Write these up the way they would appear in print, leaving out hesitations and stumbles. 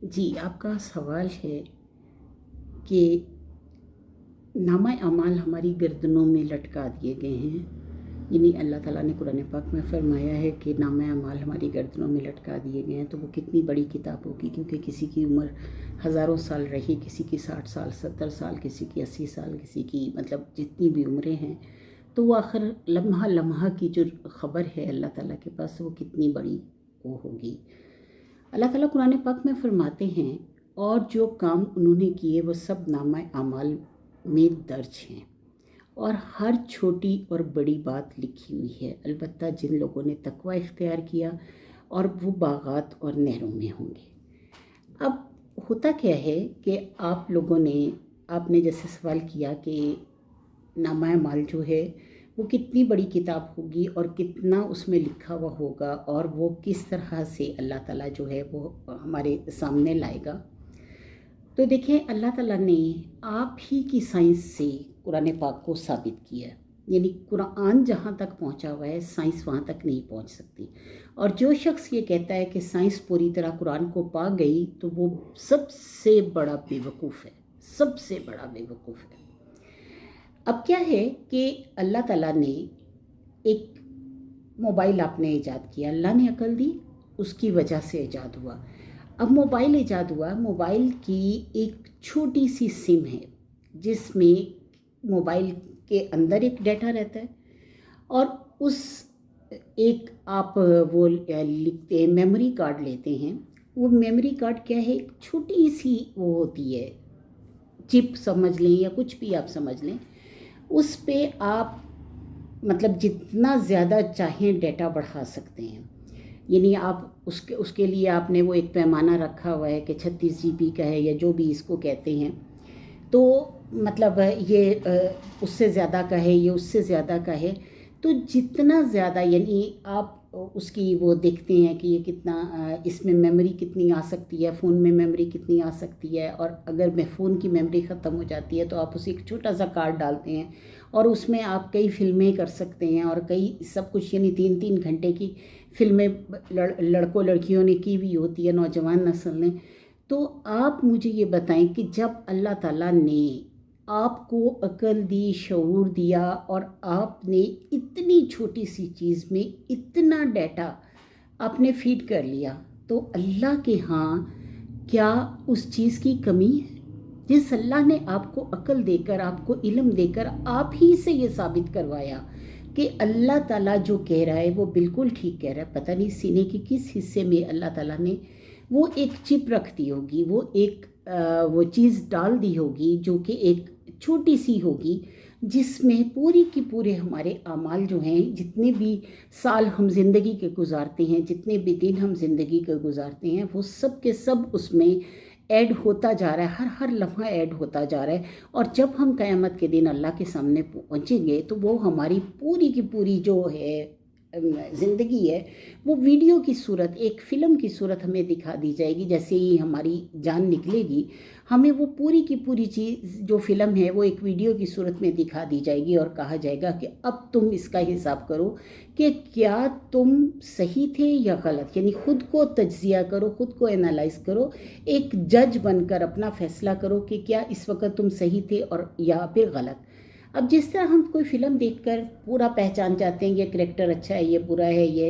जी, आपका सवाल है कि नामा अमाल हमारी गर्दनों में लटका दिए गए हैं। यानी अल्लाह ताला ने कुरान पाक में फ़रमाया है कि नामा अमाल हमारी गर्दनों में लटका दिए गए हैं, तो वो कितनी बड़ी किताब होगी, क्योंकि किसी की उम्र हज़ारों साल रही, किसी की 60 साल 70 साल, किसी की 80 साल, किसी की मतलब जितनी भी उम्रें हैं, तो वो आखिर लम्हा लम्हा की जो ख़बर है अल्लाह ताला के पास, वो कितनी बड़ी वो होगी। अल्लाह ताला कुरान पाक में फरमाते हैं, और जो काम उन्होंने किए वो सब नामा अमाल में दर्ज हैं, और हर छोटी और बड़ी बात लिखी हुई है, अलबत्ता जिन लोगों ने तकवा इख्तियार किया और वो बागात और नहरों में होंगे। अब होता क्या है कि आप लोगों ने आपने जैसे सवाल किया कि नामा माल जो है वो कितनी बड़ी किताब होगी और कितना उसमें लिखा हुआ होगा, और वो किस तरह से अल्लाह ताला जो है वो हमारे सामने लाएगा। तो देखें, अल्लाह ताला ने आप ही की साइंस से कुरान पाक को साबित किया है। यानी कुरान जहाँ तक पहुँचा हुआ है, साइंस वहाँ तक नहीं पहुँच सकती। और जो शख्स ये कहता है कि साइंस पूरी तरह कुरान को पा गई, तो वो सबसे बड़ा बेवकूफ़ है, सबसे बड़ा बेवकूफ़ है। अब क्या है कि अल्लाह ताला ने एक मोबाइल आपने ईजाद किया, अल्लाह ने अकल दी, उसकी वजह से ईजाद हुआ। अब मोबाइल ईजाद हुआ, मोबाइल की एक छोटी सी सिम है जिसमें मोबाइल के अंदर एक डाटा रहता है, और उस एक आप वो लिखते हैं, मेमोरी कार्ड लेते हैं। वो मेमोरी कार्ड क्या है, एक छोटी सी वो होती है, चिप समझ लें या कुछ भी आप समझ लें। उस पे आप मतलब जितना ज़्यादा चाहें डाटा बढ़ा सकते हैं। यानी आप उसके लिए आपने वो एक पैमाना रखा हुआ है कि 36 GB का है या जो भी इसको कहते हैं। तो मतलब ये उससे ज़्यादा का है, ये उससे ज़्यादा का है। तो जितना ज़्यादा यानी आप उसकी वो देखते हैं कि ये कितना इसमें मेमोरी कितनी आ सकती है, फ़ोन में मेमोरी कितनी आ सकती है, और अगर मैं फ़ोन की मेमोरी ख़त्म हो जाती है तो आप उसे एक छोटा सा कार्ड डालते हैं और उसमें आप कई फ़िल्में कर सकते हैं और कई सब कुछ, यानी 3-3 घंटे की फ़िल्में लड़कों लड़कियों ने की भी होती है, नौजवान नस्ल ने। तो आप मुझे ये बताएं कि जब अल्लाह ताला ने आपको अकल दी, शऊर दिया, और आपने इतनी छोटी सी चीज़ में इतना डाटा आपने फीड कर लिया, तो अल्लाह के यहाँ क्या उस चीज़ की कमी है? जिस अल्लाह ने आपको अकल देकर, आपको इल्म देकर आप ही से ये साबित करवाया कि अल्लाह ताला जो कह रहा है वो बिल्कुल ठीक कह रहा है। पता नहीं सीने के किस हिस्से में अल्लाह ताला ने वो एक चिप रख दी होगी, वो एक वो चीज़ डाल दी होगी जो कि एक छोटी सी होगी, जिसमें पूरी की पूरे हमारे आमाल जो हैं, जितने भी साल हम ज़िंदगी के गुजारते हैं, जितने भी दिन हम ज़िंदगी के गुजारते हैं, वो सब के सब उसमें ऐड होता जा रहा है, हर हर लम्हा ऐड होता जा रहा है। और जब हम क़यामत के दिन अल्लाह के सामने पहुँचेंगे, तो वो हमारी पूरी की पूरी जो है ज़िंदगी है, वो वीडियो की सूरत, एक फ़िल्म की सूरत हमें दिखा दी जाएगी। जैसे ही हमारी जान निकलेगी, हमें वो पूरी की पूरी चीज़ जो फ़िल्म है वो एक वीडियो की सूरत में दिखा दी जाएगी, और कहा जाएगा कि अब तुम इसका हिसाब करो कि क्या तुम सही थे या गलत। यानी ख़ुद को तज्ज़िया करो, ख़ुद को एनालाइज़ करो, एक जज बनकर अपना फ़ैसला करो कि क्या इस वक्त तुम सही थे और या फिर गलत। अब जिस तरह हम कोई फ़िल्म देखकर पूरा पहचान जाते हैं, ये करैक्टर अच्छा है, ये बुरा है, ये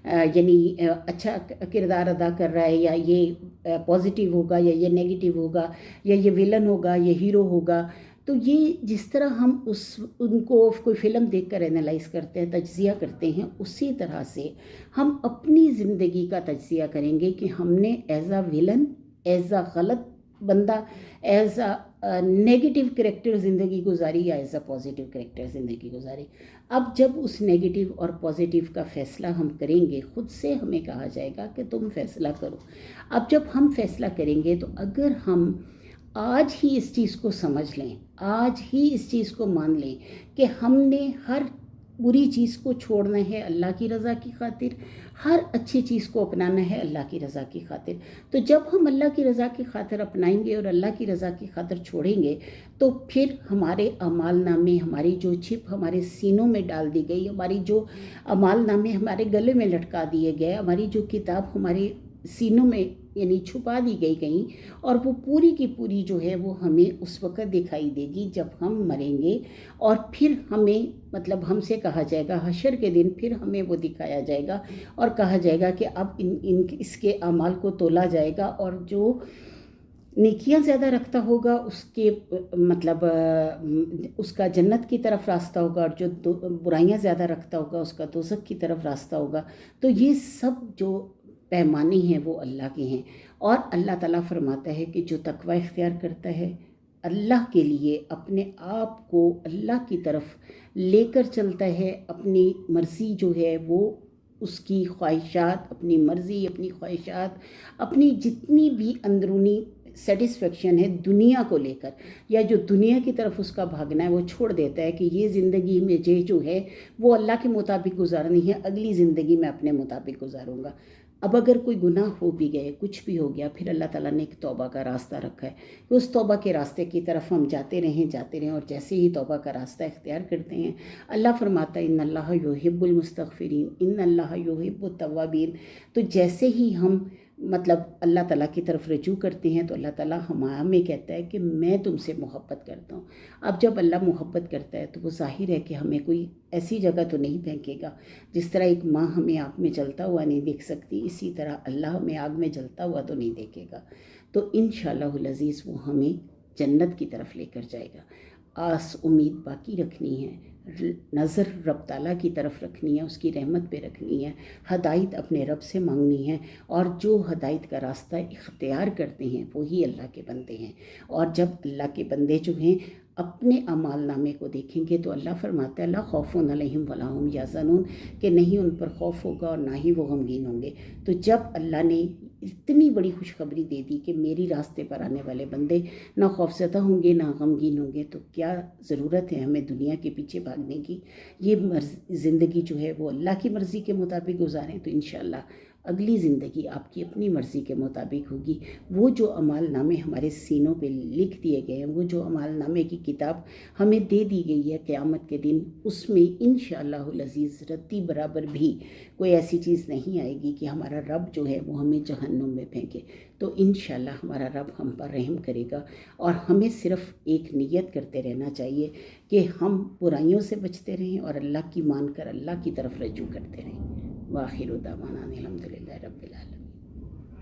यानी अच्छा किरदार अदा कर रहा है, या ये पॉजिटिव होगा या ये नेगेटिव होगा, या ये विलन होगा, ये हीरो होगा। तो ये जिस तरह हम उनको कोई फ़िल्म देखकर एनालाइज़ करते हैं, तज्ज़िया करते हैं, उसी तरह से हम अपनी ज़िंदगी का तज्ज़िया करेंगे कि हमने as a villain, as a गलत बंदा, एज़ अ नेगेटिव करैक्टर ज़िंदगी गुजारी या एज़ अ पॉजिटिव करैक्टर ज़िंदगी गुजारी। अब जब उस नेगेटिव और पॉजिटिव का फ़ैसला हम करेंगे, ख़ुद से हमें कहा जाएगा कि तुम फ़ैसला करो। अब जब हम फ़ैसला करेंगे, तो अगर हम आज ही इस चीज़ को समझ लें, आज ही इस चीज़ को मान लें कि हमने हर बुरी चीज़ को छोड़ना है अल्लाह की रज़ा की खातिर, हर अच्छी चीज़ को अपनाना है अल्लाह की रज़ा की खातिर। तो जब हम अल्लाह की रज़ा की खातिर अपनाएंगे और अल्लाह की रज़ा की खातिर छोड़ेंगे, तो फिर हमारे अमाल नामे, हमारी जो चिप हमारे सीनों में डाल दी गई, हमारी जो अमाल नामे हमारे गले में लटका दिए गए, हमारी जो किताब हमारे سینوں میں یعنی چھپا دی گئی کہیں، اور وہ پوری کی پوری جو ہے وہ ہمیں اس وقت دکھائی دے گی جب ہم مریں گے، اور پھر ہمیں مطلب ہم سے کہا جائے گا حشر کے دن، پھر ہمیں وہ دکھایا جائے گا اور کہا جائے گا کہ اب اس کے اعمال کو تولا جائے گا، اور جو نیکیاں زیادہ رکھتا ہوگا اس کے مطلب اس کا جنت کی طرف راستہ ہوگا، اور جو برائیاں زیادہ رکھتا ہوگا اس کا دوزخ کی طرف راستہ ہوگا۔ تو یہ سب جو پیمانے ہیں وہ اللہ کے ہیں، اور اللہ تعالیٰ فرماتا ہے کہ جو تقوی اختیار کرتا ہے اللہ کے لیے، اپنے آپ کو اللہ کی طرف لے کر چلتا ہے، اپنی مرضی جو ہے وہ اس کی خواہشات، اپنی مرضی، اپنی خواہشات، اپنی جتنی بھی اندرونی سیٹسفیکشن ہے دنیا کو لے کر، یا جو دنیا کی طرف اس کا بھاگنا ہے، وہ چھوڑ دیتا ہے کہ یہ زندگی میں جو ہے وہ اللہ کے مطابق گزارنی ہے، اگلی زندگی میں اپنے مطابق گزاروں گا۔ اب اگر کوئی گناہ ہو بھی گئے، کچھ بھی ہو گیا، پھر اللہ تعالیٰ نے ایک توبہ کا راستہ رکھا ہے کہ اس توبہ کے راستے کی طرف ہم جاتے رہیں، اور جیسے ہی توبہ کا راستہ اختیار کرتے ہیں، اللہ فرماتا ہے ان اللہ یحب المستغفرین ان اللہ یحب التوابین۔ تو جیسے ہی ہم مطلب اللہ تعالیٰ کی طرف رجوع کرتے ہیں تو اللہ تعالیٰ ہمیں کہتا ہے کہ میں تم سے محبت کرتا ہوں۔ اب جب اللہ محبت کرتا ہے تو وہ ظاہر ہے کہ ہمیں کوئی ایسی جگہ تو نہیں پھینکے گا، جس طرح ایک ماں ہمیں آگ میں جلتا ہوا نہیں دیکھ سکتی، اسی طرح اللہ ہمیں آگ میں جلتا ہوا تو نہیں دیکھے گا۔ تو انشاءاللہ العزیز وہ ہمیں جنت کی طرف لے کر جائے گا۔ آس امید باقی رکھنی ہے، نظر رب تعالیٰ کی طرف رکھنی ہے، اس کی رحمت پہ رکھنی ہے، ہدایت اپنے رب سے مانگنی ہے، اور جو ہدایت کا راستہ اختیار کرتے ہیں وہی اللہ کے بندے ہیں۔ اور جب اللہ کے بندے جو ہیں اپنے اعمال نامے کو دیکھیں گے تو اللہ فرماتا ہے لا خوف علیہم ولا ہم یحزنون، کہ نہیں ان پر خوف ہوگا اور نہ ہی وہ غمگین ہوں گے۔ تو جب اللہ نے اتنی بڑی خوشخبری دے دی کہ میری راستے پر آنے والے بندے نہ خوفزدہ ہوں گے نہ غمگین ہوں گے، تو کیا ضرورت ہے ہمیں دنیا کے پیچھے بھاگنے کی؟ یہ زندگی جو ہے وہ اللہ کی مرضی کے مطابق گزاریں تو انشاءاللہ اگلی زندگی آپ کی اپنی مرضی کے مطابق ہوگی۔ وہ جو اعمال نامے ہمارے سینوں پہ لکھ دیے گئے ہیں، وہ جو اعمال نامے کی کتاب ہمیں دے دی گئی ہے قیامت کے دن، اس میں انشاءاللہ العزیز رتی برابر بھی کوئی ایسی چیز نہیں آئے گی کہ ہمارا رب جو ہے وہ ہمیں جہنم میں پھینکے۔ تو انشاءاللہ ہمارا رب ہم پر رحم کرے گا، اور ہمیں صرف ایک نیت کرتے رہنا چاہیے کہ ہم برائیوں سے بچتے رہیں اور اللہ کی مان کر اللہ کی طرف رجوع کرتے رہیں۔ وآخر دعوانا الحمدللہ رب العالمین۔